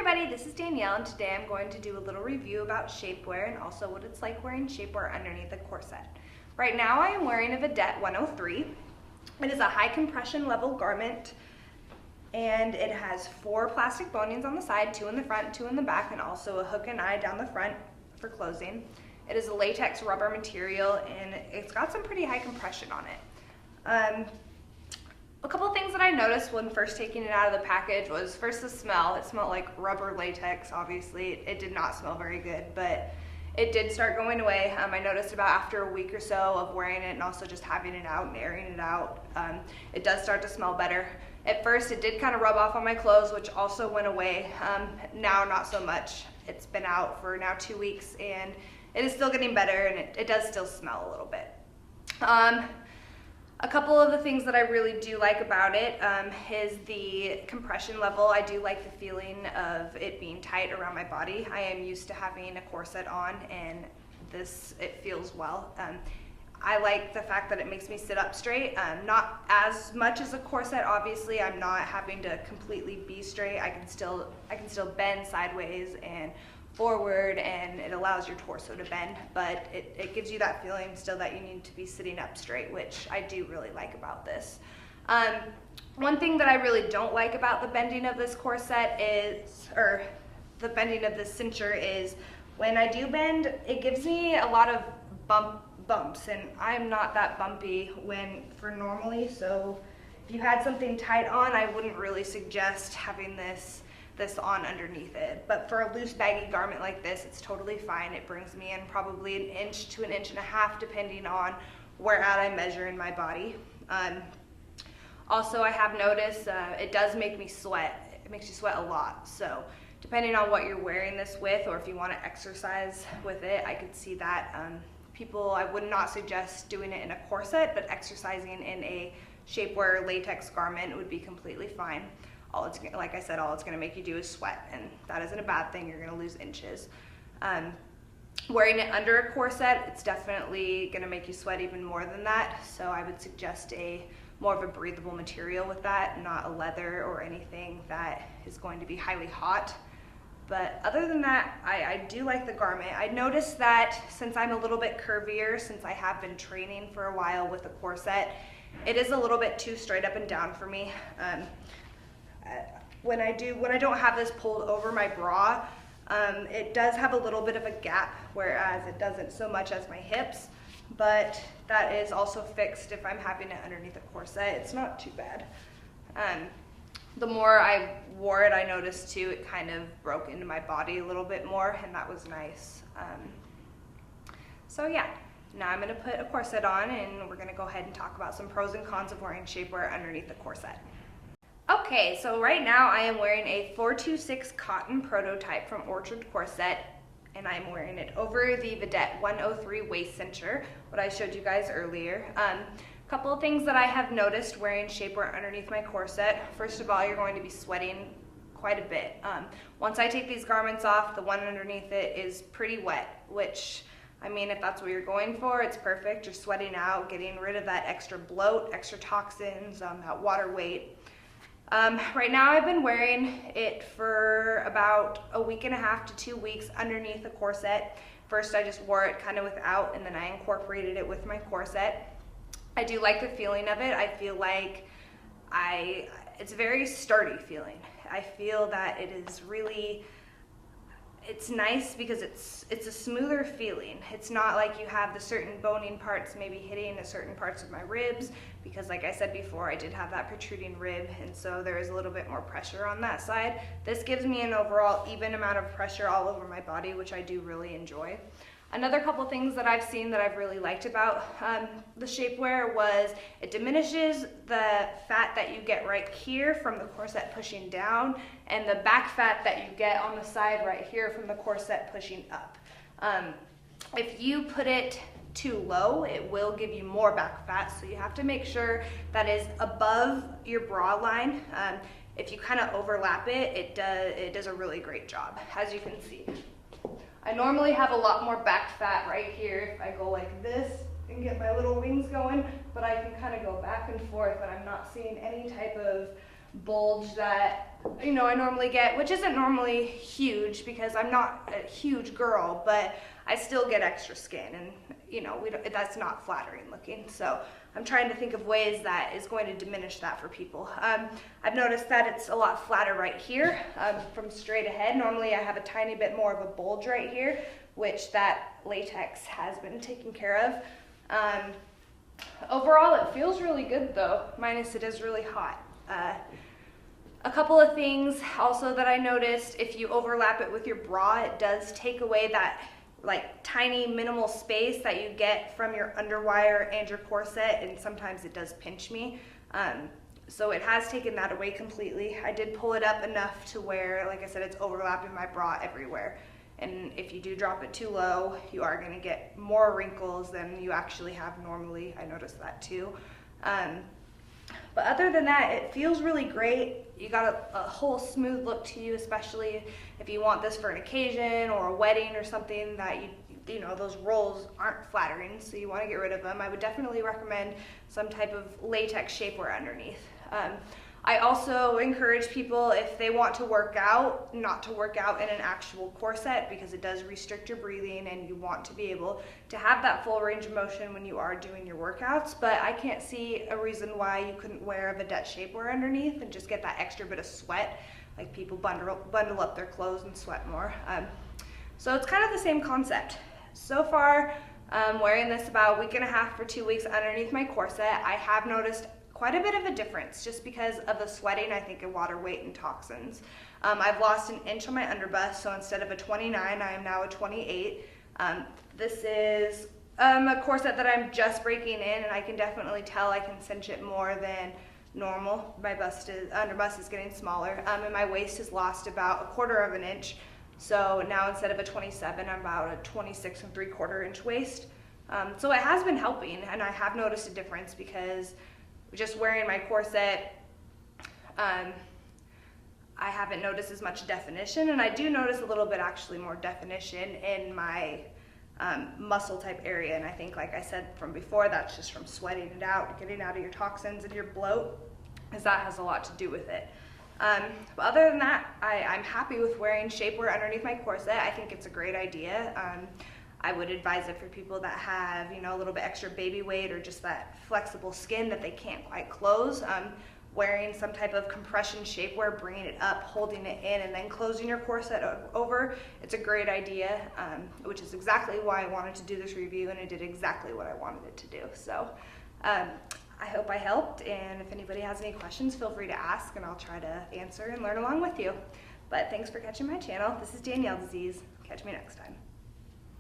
everybody, this is Danielle, and today I'm going to do a little review about shapewear and also what it's like wearing shapewear underneath a corset. Right now I am wearing a Vedette 103. It is a high compression level garment and it has 4 plastic bonings on the side, 2 in the front, 2 in the back, and also a hook and eye down the front for closing. It is a latex rubber material and it's got some pretty high compression on it. A couple things that I noticed when first taking it out of the package was first the smell. It smelled like rubber latex, obviously. It did not smell very good, but it did start going away. I noticed about after a week or so of wearing it and also just having it out and airing it out, it does start to smell better. At first it did kind of rub off on my clothes, which also went away. Now not so much. It's been out for now 2 weeks and it is still getting better, and it does still smell a little bit. A couple of the things that I really do like about it is the compression level. I do like the feeling of it being tight around my body. I am used to having a corset on, and it feels well. I like the fact that it makes me sit up straight. Not as much as a corset, obviously. I'm not having to completely be straight. I can still bend sideways and forward, and it allows your torso to bend, but it gives you that feeling still that you need to be sitting up straight, which I do really like about this. One thing that I really don't like about the bending of this corset or the bending of this cincher is when I do bend, it gives me a lot of bumps, and I'm not that bumpy for normally, so if you had something tight on, I wouldn't really suggest having this on underneath it. But for a loose baggy garment like this, it's totally fine. It brings me in probably 1 inch to 1.5 inches depending on where out I measure in my body. Also, I have noticed it does make me sweat. It makes you sweat a lot. So depending on what you're wearing this with, or if you want to exercise with it, I could see that. I would not suggest doing it in a corset, but exercising in a shapewear latex garment would be completely fine. Like I said, all it's going to make you do is sweat, and that isn't a bad thing. You're going to lose inches. Wearing it under a corset, it's definitely going to make you sweat even more than that, so I would suggest more of a breathable material with that, not a leather or anything that is going to be highly hot. But other than that, I do like the garment. I noticed that since I'm a little bit curvier, since I have been training for a while with a corset, it is a little bit too straight up and down for me. When I don't have this pulled over my bra, it does have a little bit of a gap, whereas it doesn't so much as my hips, but that is also fixed if I'm having it underneath a corset. It's not too bad. The more I wore it, I noticed too, it kind of broke into my body a little bit more, and that was nice. So yeah, now I'm going to put a corset on, and we're going to go ahead and talk about some pros and cons of wearing shapewear underneath the corset. Okay, so right now I am wearing a 426 cotton prototype from Orchard Corset, and I'm wearing it over the Vedette 103 waist cincher, what I showed you guys earlier. A couple of things that I have noticed wearing shapewear underneath my corset. First of all, you're going to be sweating quite a bit. Once I take these garments off, the one underneath it is pretty wet, which, I mean, if that's what you're going for, it's perfect. You're sweating out, getting rid of that extra bloat, extra toxins, that water weight. Right now I've been wearing it for about 1.5 weeks to 2 weeks underneath the corset. First I just wore it kind of without, and then I incorporated it with my corset. I do like the feeling of it. I feel like it's a very sturdy feeling. I feel that it is really, it's nice because it's a smoother feeling. It's not like you have the certain boning parts maybe hitting the certain parts of my ribs, because like I said before, I did have that protruding rib, and so there is a little bit more pressure on that side. This gives me an overall even amount of pressure all over my body, which I do really enjoy. Another couple things that I've seen that I've really liked about the shapewear was it diminishes the fat that you get right here from the corset pushing down, and the back fat that you get on the side right here from the corset pushing up. If you put it too low, it will give you more back fat, so you have to make sure that is above your bra line. If you kind of overlap it, it does a really great job, as you can see. I normally have a lot more back fat right here if I go like this and get my little wings going, but I can kind of go back and forth, and I'm not seeing any type of bulge that, you know, I normally get, which isn't normally huge because I'm not a huge girl, but I still get extra skin, and you know, that's not flattering looking. So I'm trying to think of ways that is going to diminish that for people. I've noticed that it's a lot flatter right here from straight ahead. Normally I have a tiny bit more of a bulge right here, which that latex has been taken care of. Overall, it feels really good though, minus it is really hot. A couple of things also that I noticed, if you overlap it with your bra, it does take away that like tiny minimal space that you get from your underwire and your corset, and sometimes it does pinch me. So it has taken that away completely. I did pull it up enough to where, like I said, it's overlapping my bra everywhere. And if you do drop it too low, you are gonna get more wrinkles than you actually have normally. I noticed that too. But other than that, it feels really great. You got a whole smooth look to you, especially if you want this for an occasion or a wedding or something that you know, those rolls aren't flattering, so you want to get rid of them. I would definitely recommend some type of latex shapewear underneath. I also encourage people, if they want to work out, not to work out in an actual corset, because it does restrict your breathing and you want to be able to have that full range of motion when you are doing your workouts. But I can't see a reason why you couldn't wear a Vedette shapewear underneath and just get that extra bit of sweat. Like people bundle up their clothes and sweat more. So it's kind of the same concept. So far, wearing this about a week and a half for 2 weeks underneath my corset, I have noticed quite a bit of a difference just because of the sweating, I think, and water weight and toxins. I've lost an inch on my underbust, so instead of a 29, I am now a 28. This is a corset that I'm just breaking in, and I can definitely tell I can cinch it more than normal. My underbust is getting smaller, and my waist has lost about 1/4 of an inch. So now instead of a 27, I'm about a 26 3/4 inch waist. So it has been helping, and I have noticed a difference because just wearing my corset, I haven't noticed as much definition, and I do notice a little bit actually more definition in my muscle type area. And I think, like I said from before, that's just from sweating it out, getting out of your toxins and your bloat, because that has a lot to do with it. But other than that, I'm happy with wearing shapewear underneath my corset. I think it's a great idea. I would advise it for people that have, you know, a little bit extra baby weight or just that flexible skin that they can't quite close. Wearing some type of compression shapewear, bringing it up, holding it in, and then closing your corset over, it's a great idea, which is exactly why I wanted to do this review, and it did exactly what I wanted it to do. So I hope I helped, and if anybody has any questions, feel free to ask, and I'll try to answer and learn along with you. But thanks for catching my channel. This is Danielle Disease. Catch me next time.